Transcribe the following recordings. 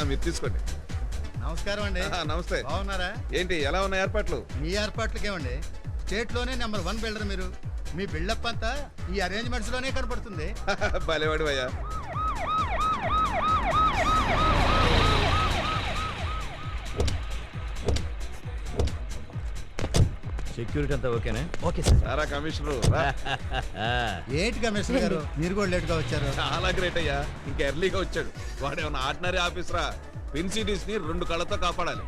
మీరు తీసుకోండి. నమస్కారం అండి. నమస్తే. బాగున్నారా? ఏంటి ఎలా ఉన్నాయి ఏర్పాట్లు? మీ ఏర్పాట్లకేమండి, స్టేట్ లోనే నెంబర్ 1 బిల్డర్ మీరు. మీ బిల్డప్ అంతా ఈ అరేంజ్మెంట్స్ లోనే కనపడుతుంది. భలేవాడు అయ్యా. సెక్యూరిటీ అంతా ఓకేనా? Okay sir. సారా కమిషనరు ఏంటి కమిషనర్ గారు మీరు కూడా లేట్ గా వచ్చారు? చాలా గ్రేట్ అయ్యా. ఇంకా ఎర్లీగా వచ్చాడు. వాడేమన్నా ఆర్డినరీ ఆఫీసరా? పిన్ సిటీస్ ని 2 కళ్ళతో కాపాడాలి.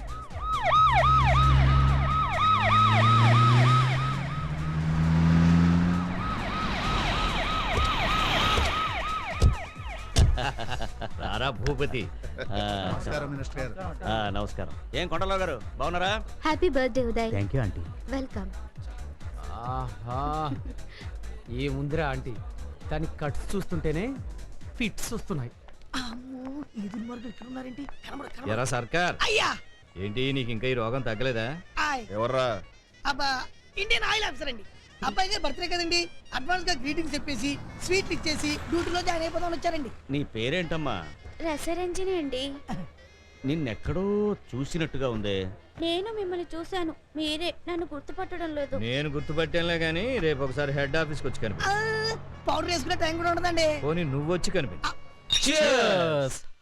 రారా భూపతి. నమస్కారం మినిస్టర్ గారు. నమస్కారం. ఏం కొండలరావు గారు బాగున్నారా? Happy birthday Uday. Thank you aunty. Welcome. ఆహా ఏ ముందిరా ఆంటీ, దాని కట్స్ చూస్తుంటేనే ఫిట్స్ వస్తున్నాయి. ఎరా సర్కార్, ఏంటి నీకు ఇంకా ఈ రోగం తగ్గలేదా? ఎవర్రా? అబ్బా ఇండియన్ ఆయిల్ ఆఫీసర్ అండి. అబ్బాయి గారు బర్త్డే కదండి, అడ్వాన్స్ గా గ్రీటింగ్స్ చెప్పేసి స్వీట్లు ఇచ్చేసి డ్యూటీలో జాయిన్ అయిపోదామని వచ్చారండి. నీ పేరేంటమ్మా? రసరంజని అండి. నిన్నెక్కడో చూసినట్టుగా ఉందే. నేను మిమ్మల్ని చూశాను, మీరే నన్ను గుర్తుపట్టడం లేదు. నేను గుర్తుపట్టానులే గానీ రేపు ఒకసారి హెడ్ ఆఫీస్కి వచ్చి కనిపి. పౌడర్ వేసుకునే టైం కూడా ఉండదండి. పోనీ నువ్వు వచ్చి కనిపి.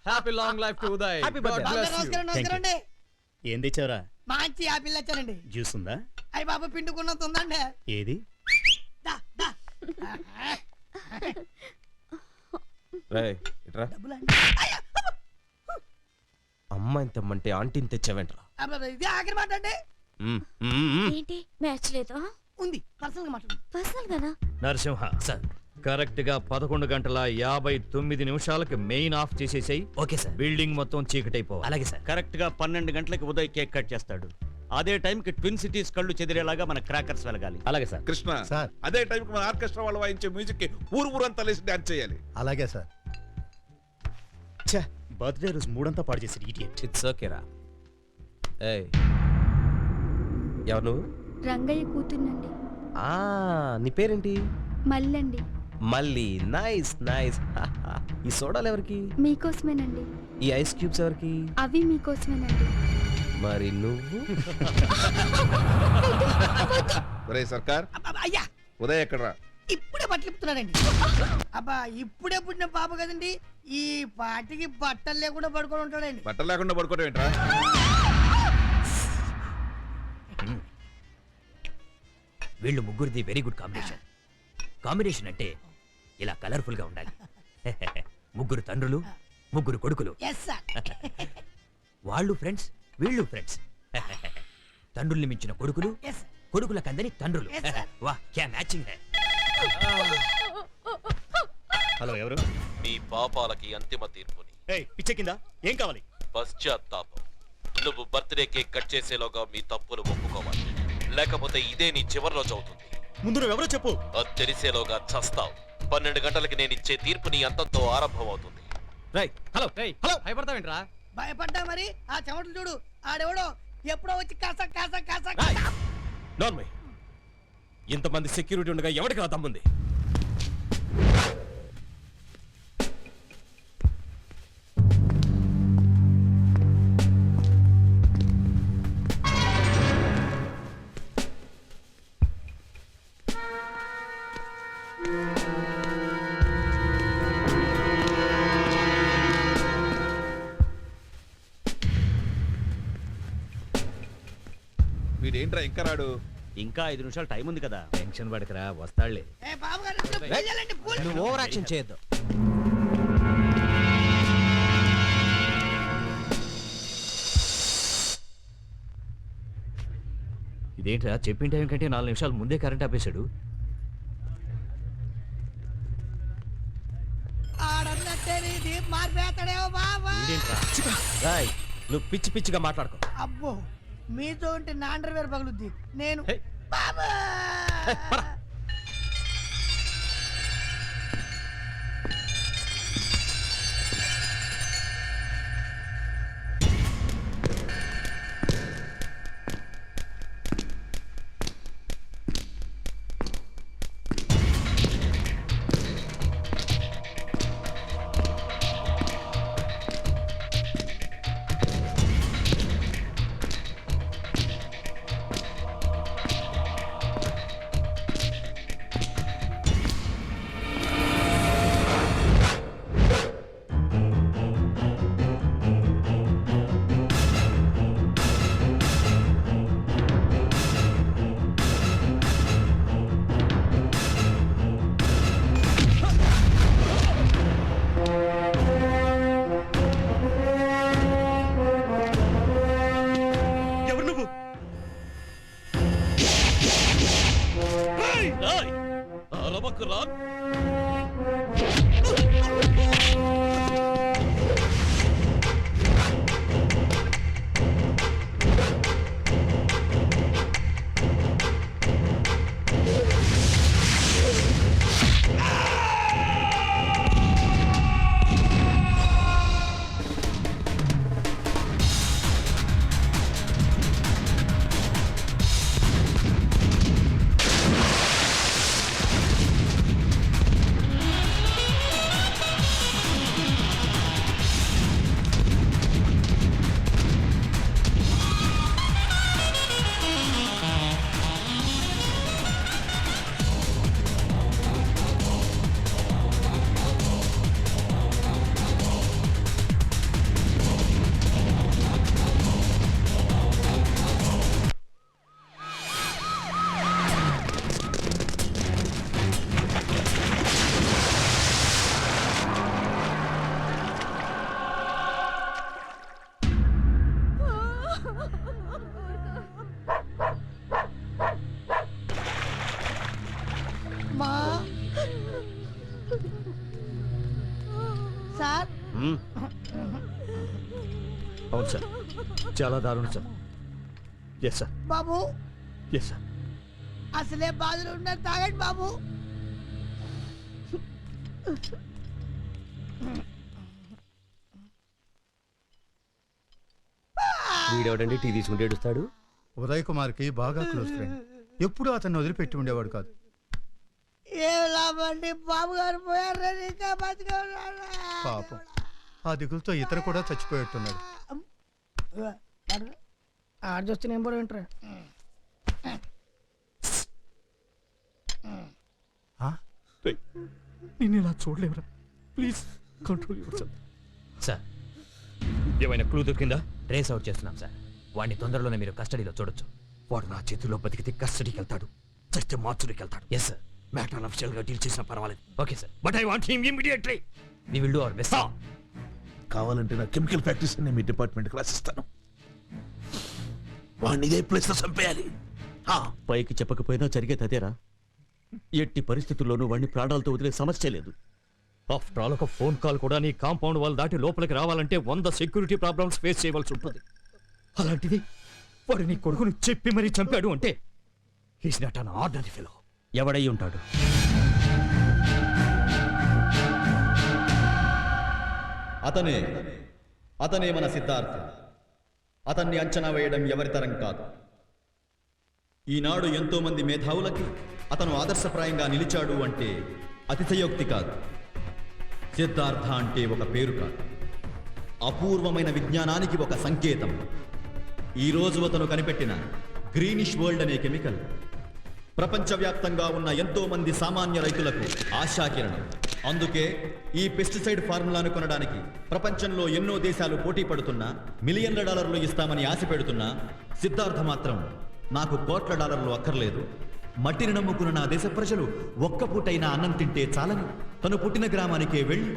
Happy long life to Uday. నమస్కారం నమస్కారం అండి. ఏం తెచ్చావురా? మంచి యాపిల్ వచ్చానండి. జ్యూస్ ఉందా? అయ్యి బాబా పిండుకున్నంత ఉందండి. ఏది? దా, దా. రేయ్, ఇట్రా. డబ్బులండి. అయ్యా, అబ్బా. అమ్మాయిని తెమ్మంటే ఆంటీని తెచ్చావేంట్రా? అబ్బా, ఇది ఆఖరి మాట అండి. ఏంటి మ్యాచ్ లేదా? ఉంది, పర్సనల్ గా మాట్లాడు. పర్సనల్ గానా? నరసింహ సార్, కరెక్ట్ గా 11:59 మెయిన్ ఆఫ్ చేసేసాయి. Okay sir. బిల్డింగ్ మొత్తం చీకటైపోవాలి. అలాగే సార్. కరెక్ట్ గా 12 గంటలకు ఉదయ్ కేక్ కట్ చేస్తాడు. అదే టైంకి ట్విన్ సిటీస్ కళ్ళు చెదిరేలాగా మన క్రాకర్స్ వెలగాలి. అలాగే సార్. కృష్ణ సార్. అదే టైంకి మన ఆర్కెస్ట్రా వాళ్ళు వాయించే మ్యూజిక్ కి ఊరంతా లేసి డాన్స్ చేయాలి. అలాగే సార్. ఛా, బర్త్డే రోజు మూడంతా పాడు చేసి ఇడియట్. ఇట్స్ ఓకేరా. ఏయ్, ఎవరు నువ్వు? రంగయ్య కూతుర్నండి. నీ పేరేంటి? మల్లండి. మళ్ళీ నైస్ నైస్. ఈ సోడాలు ఎవరికి? మీకోసమేనండి. ఈ ఐస్ క్యూబ్స్ ఎవరికి? అవి మీకోసమేనండి. మరి నువ్వు? ఒరే సర్కార్, అబ్బా, అయ్యా ఉదయ్ ఎక్కడ్రా? ఇప్పుడే బట్టలు ఇప్పుతున్నాడండి. అబ్బా ఇప్పుడే పుట్టిన పాప కదండి, ఈ పాటికి బట్టలు లేకుండా పడుకొని ఉంటాడండి. బట్టలు లేకుండా పడుకోవడం ఏంట్రా? వీళ్ళు ముగ్గురిది వెరీ గుడ్ కాంబినేషన్. కాంబినేషన్ అంటే ఇలా కలర్ఫుల్ గా ఉండాలి. ముగ్గురు తండ్రులు, ముగ్గురు కొడుకులు. Yes sir. వాళ్ళు ఫ్రెండ్స్, వీళ్ళు ఫ్రెండ్స్. తండ్రుల్ని మించిన కొడుకులు, ఎస్ కొడుకుల కందని తండ్రులు. Yes, sir. వా క్యా మ్యాచింగ్ హై. హలో, ఎవరు? మీ పాపాలకి అంతిమ తీర్పుని. ఏయ్, పిచ్చెక్కిందా? ఏం కావాలి? పశ్చాత్తాపం. నువ్వు బర్త్డే కేక్ కట్ చేసేలోగా మీ తప్పులు ఒప్పుకోవాలి, లేకపోతే ఇదే నీ చివరి రోజు అవుతుంది. ముందు నువ్వెవరో చెప్పు. అది తెలిసేలోగా చస్తావు. 12 గంటలకి నేను ఇచ్చే తీర్పు నీ అంతంతో ఆరంభం అవుతుంది. రైట్. హలో హలో, భయపడతావేంట్రా? భయపడ్డా మరి ఆ చెమటలు చూడు. ఆడెవడో ఎప్పుడో వచ్చి కాస కాస కాస నార్మల్, ఇంతమంది సెక్యూరిటీ ఉండగా ఎవరికి నా తమ్ముంది? వీడేంట్రా ఇంకా రాడు? ఇంకా 5 నిమిషాలు టైం ఉంది కదా. టెన్షన్ పడకరా, వస్తాడులే. ఏ బాబు గారు ఇందులో పూజ చేయాలండి, పూజ. నువ్వు ఓవర్ యాక్షన్ చేయొద్దు. ఇదేంట్రా, చెప్పిన టైం కంటే 4 నిమిషాలు ముందే కరెంట్ ఆపేశాడు. ఆడన్నట్టే దీప్ మారిపోతాడేమో బాబా. రాయ్, నువ్వు పిచ్చి పిచ్చిగా మాట్లాడుకో. అబ్బో మీతో ఉంటే నా అండర్వేర్ పగులుద్ది. నేను హే. బాబా సార్ అవును సార్, చాలా దారుణం సార్. ఎస్ సార్, బాబు ఎస్ సార్. అసలే బాధలు ఉన్నారు, తాగండి బాబు. వీడెవడండి టీ తీసుకుంటే ఏడుస్తాడు? ఉదయ్ కుమార్కి బాగా క్లోజ్ ఫ్రెండ్. ఎప్పుడూ అతన్ని వదిలిపెట్టి ఉండేవాడు కాదు. ఏం లాభండి, బాబు గారు పోయారు, ఇంకా బతికే ఉన్నారా? పాపం ఆ దిగులతో ఇతను కూడా చచ్చిపోయేట్టున్నాడు. ఆడ చూస్తే నేను కూడా వింటారా? నేను ఇలా చూడలేవురా, please control yourself. Sir, ఏమైనా క్లూ దొరికిందా? ట్రేస్ అవుట్ చేస్తున్నాం సార్. వాడిని తొందరలోనే మీరు కస్టడీలో చూడొచ్చు. వాడు నా చేతిలో బతికితే కస్టడీకి వెళ్తాడు, చస్తే మార్చురీకి వెళ్తాడు. ఎస్ సార్, మ్యాటర్ అఫిషియల్ గా డీల్ చేసినా పర్వాలేదు. Okay sir, but I want him immediately. We will do our best. కావాలంటే నా కెమికల్ ఫ్యాక్టరీస్ నేను మీ డిపార్ట్మెంట్కి రాసిస్తాను. వాడిని ఇదే ప్లేస్ లో చంపేయాలి. పైకి చెప్పకపోయినా జరిగేది అదేరా. ఎట్టి పరిస్థితుల్లోనూ వాడిని ప్రాణాలతో వదిలే సమస్య లేదు. ఆఫ్టర్ ఆల్ ఒక ఫోన్ కాల్ కూడా నీ కాంపౌండ్ వాళ్ళు దాటి లోపలికి రావాలంటే 100 సెక్యూరిటీ ప్రాబ్లమ్స్ ఫేస్ చేయవలసి ఉంటుంది. అలాంటిది వాడు నీ కొడుకుని చెప్పి మరీ చంపాడు అంటే he's not an ordinary fellow. ఎవడై ఉంటాడు? అతనే మన సిద్ధార్థ. అతన్ని అంచనా వేయడం ఎవరితరం కాదు. ఈనాడు ఎంతో మంది మేధావులకి అతను ఆదర్శప్రాయంగా నిలిచాడు అంటే అతిశయోక్తి కాదు. సిద్ధార్థ అంటే ఒక పేరు కాదు, అపూర్వమైన విజ్ఞానానికి ఒక సంకేతం. ఈరోజు అతను కనిపెట్టిన గ్రీనిష్ వరల్డ్ అనే కెమికల్ ప్రపంచవ్యాప్తంగా ఉన్న ఎంతో మంది సామాన్య రైతులకు ఆశాకిరణం. అందుకే ఈ పెస్టిసైడ్ ఫార్ములాను కొనడానికి ప్రపంచంలో ఎన్నో దేశాలు పోటీ పడుతున్నా, మిలియన్ల డాలర్లు ఇస్తామని ఆశ పెడుతున్నా, సిద్ధార్థ మాత్రం నాకు కోట్ల డాలర్లు అక్కర్లేదు, మట్టిని నమ్ముకున్న నా దేశ ప్రజలు ఒక్క పూటైనా అన్నం తింటే చాలని తను పుట్టిన గ్రామానికే వెళ్ళి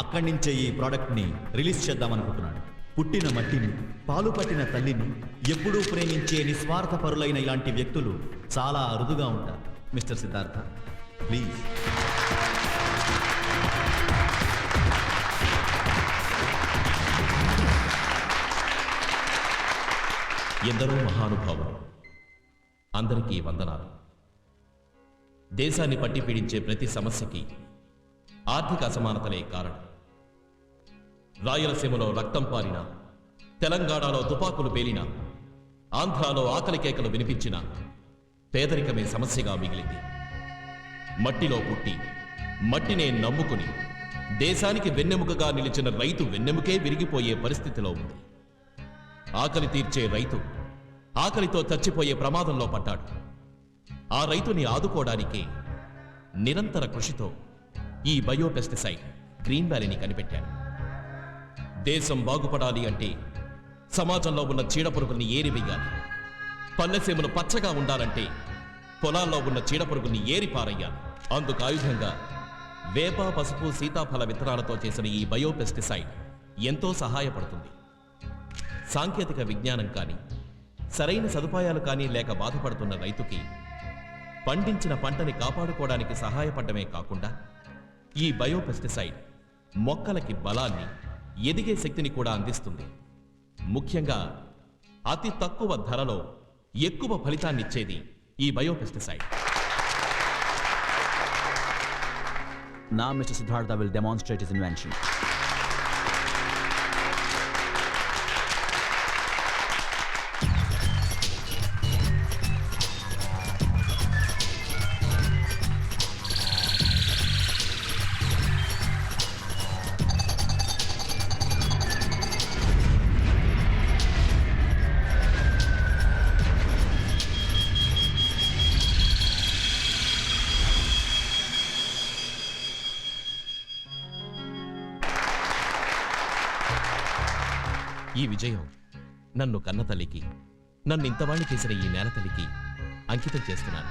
అక్కడి నుంచే ఈ ప్రోడక్ట్ని రిలీజ్ చేద్దామనుకుంటున్నాడు. పుట్టిన మట్టిని, పాలు పట్టిన తల్లిని ఎప్పుడూ ప్రేమించే నిస్వార్థ పరులైన ఇలాంటి వ్యక్తులు చాలా అరుదుగా ఉంటారు. Mister Siddhartha, please. ఎందరో మహానుభావులు, అందరికీ వందనాలు. దేశాన్ని పట్టి పీడించే ప్రతి సమస్యకి ఆర్థిక అసమానతలే కారణం. రాయలసీమలో రక్తం పారిన, తెలంగాణలో తుపాకులు పేలిన, ఆంధ్రాలో ఆకలి కేకలు వినిపించిన పేదరికమే సమస్యగా మిగిలింది. మట్టిలో పుట్టి మట్టినే నమ్ముకుని దేశానికి వెన్నెముకగా నిలిచిన రైతు వెన్నెముకే విరిగిపోయే పరిస్థితిలో ఉంది. ఆకలి తీర్చే రైతు ఆకలితో చచ్చిపోయే ప్రమాదంలో పడ్డాడు. ఆ రైతుని ఆదుకోవడానికి నిరంతర కృషితో ఈ బయోపెస్టిసైడ్ గ్రీన్ వ్యాలీని కనిపెట్టాడు. దేశం బాగుపడాలి అంటే సమాజంలో ఉన్న చీడపురుగుల్ని ఏరివేయాలి. పల్లెసీమలు పచ్చగా ఉండాలంటే పొలాల్లో ఉన్న చీడపురుగుల్ని ఏరిపారయ్యాలి. అందుకు ఆయుధంగా వేప, పసుపు, సీతాఫల విత్తనాలతో చేసిన ఈ బయోపెస్టిసైడ్ ఎంతో సహాయపడుతుంది. సాంకేతిక విజ్ఞానం కానీ, సరైన సదుపాయాలు కానీ లేక బాధపడుతున్న రైతుకి పండించిన పంటని కాపాడుకోవడానికి సహాయపడమే కాకుండా ఈ బయోపెస్టిసైడ్ మొక్కలకి బలాన్ని, ఎదిగే శక్తిని కూడా అందిస్తుంది. ముఖ్యంగా అతి తక్కువ ధరలో ఎక్కువ ఫలితాన్నిచ్చేది ఈ biopesticide. Now Mr. Siddhartha will demonstrate his invention. ఈ విజయం నన్ను కన్న తల్లికి, నన్ను ఇంతవాణ్ణి చేసిన ఈ నేల తల్లికి అంకితం చేస్తున్నాను.